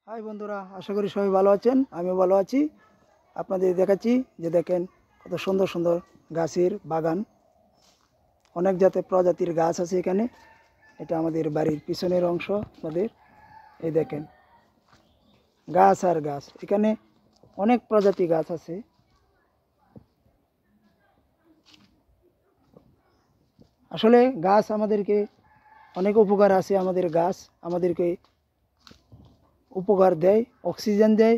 High বন্ধুরা, আশা করি সবাই ভালো আছেন। আমিও ভালো আছি। আপনাদের দেখাচ্ছি যে দেখেন কত সুন্দর সুন্দর গাছের বাগান, অনেক জাতের প্রজাতির গাছ আছে এখানে। এটা আমাদের বাড়ির পিছনের অংশ। আমাদের এই দেখেন গাছ আর গাছ, এখানে অনেক প্রজাতি গাছ আছে। আসলে গাছ আমাদেরকে অনেক উপকার আছে। আমাদের গাছ আমাদেরকে উপকার দেয়, অক্সিজেন দেয়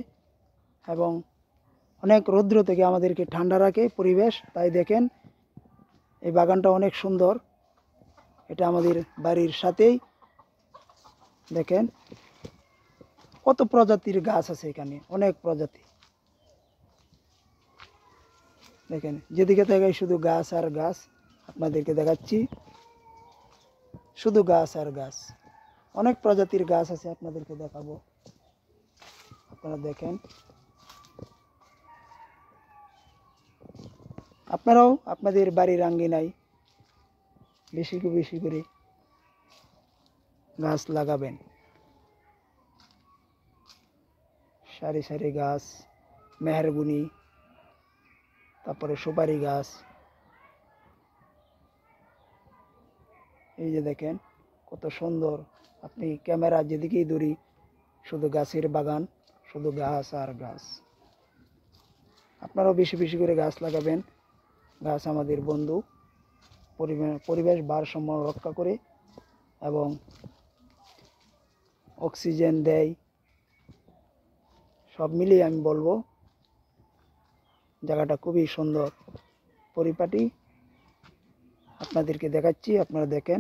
এবং অনেক রৌদ্র থেকে আমাদেরকে ঠান্ডা রাখে পরিবেশ। তাই দেখেন এই বাগানটা অনেক সুন্দর। এটা আমাদের বাড়ির সাথেই। দেখেন কত প্রজাতির গাছ আছে এখানে, অনেক প্রজাতি। দেখেন যেদিকে তাকাই শুধু গাছ আর গাছ। আপনাদেরকে দেখাচ্ছি শুধু গাছ আর গাছ। অনেক প্রজাতির গাছ আছে, আপনাদেরকে দেখাবো। আপনারা দেখেন, আপনারাও আপনাদের বাড়ির আঙ্গিনায় বেশি বেশি করে গাছ লাগাবেন। সারি সারি গাছ, মেহরগুনি, তারপরে সুপারি গাছ। এই যে দেখেন কত সুন্দর। আপনি ক্যামেরা যেদিকেই ধরি শুধু গাছের বাগান, শুধু গাছ আর গাছ। আপনারাও বেশি বেশি করে গাছ লাগাবেন। গাছ আমাদের বন্ধু, পরিবেশ ভারসাম্য রক্ষা করে এবং অক্সিজেন দেয়। সব মিলিয়ে আমি বলবো জায়গাটা খুবই সুন্দর, পরিপাটি। আপনাদেরকে দেখাচ্ছি, আপনারা দেখেন।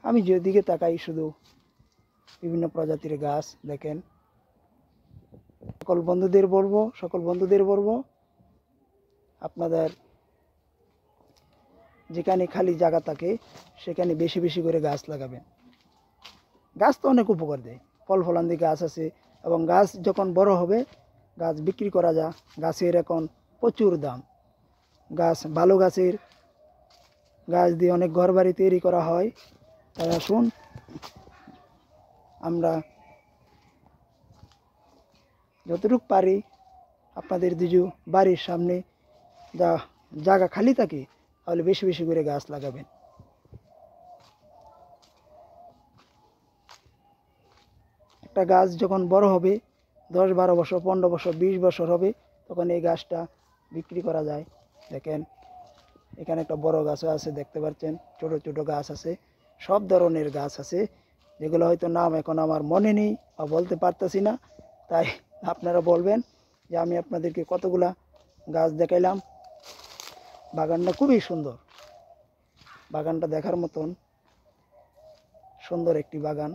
আমি যেদিকে তাকাই শুধু বিভিন্ন প্রজাতির গাছ। দেখেন সকল বন্ধুদের বলবো আপনাদের যেখানে খালি জায়গা থাকে সেখানে বেশি বেশি করে গাছ লাগাবেন। গাছ তো অনেক উপকার দেয়। ফল ফলান্তি গাছ আছে এবং গাছ যখন বড় হবে গাছ বিক্রি করা যায়। গাছের এখন প্রচুর দাম। গাছ ভালো গাছের গাছ দিয়ে অনেক ঘরবাড়ি তৈরি করা হয়। তাই আসুন আমরা যতটুকু পারি আপনাদের বাড়ির সামনে যা জায়গা খালি থাকে তাহলে বেশি বেশি করে গাছ লাগাবেন। একটা গাছ যখন বড় হবে 10-12 বছর, 15 বছর, 20 বছর হবে, তখন এই গাছটা বিক্রি করা যায়। দেখেন এখানে একটা বড় গাছও আছে, দেখতে পাচ্ছেন। ছোট ছোট গাছ আছে, সব ধরনের গাছ আছে, যেগুলো হয়তো নাম এখন আমার মনে নেই বা বলতে পারতেছি না। তাই আপনারা বলবেন যে আমি আপনাদেরকে কতগুলা গাছ দেখাইলাম। বাগানটা খুবই সুন্দর, বাগানটা দেখার মতন সুন্দর একটি বাগান।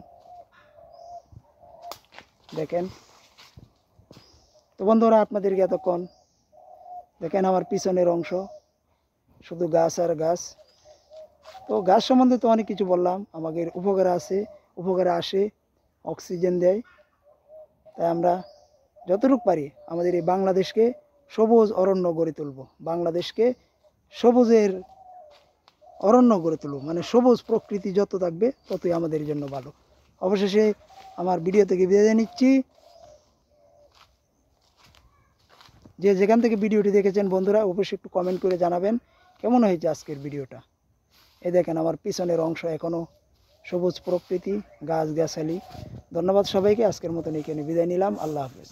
দেখেন তো বন্ধুরা, আপনাদেরকে এতক্ষণ দেখেন আমার পিছনের অংশ শুধু গাছ আর গাছ। তো গাছ সম্বন্ধে তো অনেক কিছু বললাম। আমাদের উপকারে আসে, অক্সিজেন দেয়। তাই আমরা যতটুকু পারি আমাদের এই বাংলাদেশকে সবুজ অরণ্য গড়ে তুলব। বাংলাদেশকে সবুজের অরণ্য গড়ে তুলব, মানে সবুজ প্রকৃতি যত থাকবে ততই আমাদের জন্য ভালো। অবশেষে আমার ভিডিও থেকে বিদায় নিচ্ছি। যে যেখান থেকে ভিডিওটি দেখেছেন বন্ধুরা অবশ্যই একটু কমেন্ট করে জানাবেন কেমন হয়েছে আজকের ভিডিওটা। এই দেখেন আমার পিছনের অংশ এখনও সবুজ প্রকৃতি, গাছগাছালি। ধন্যবাদ সবাইকে। আজকের মতন এখানে বিদায় নিলাম। আল্লাহ হাফেজ।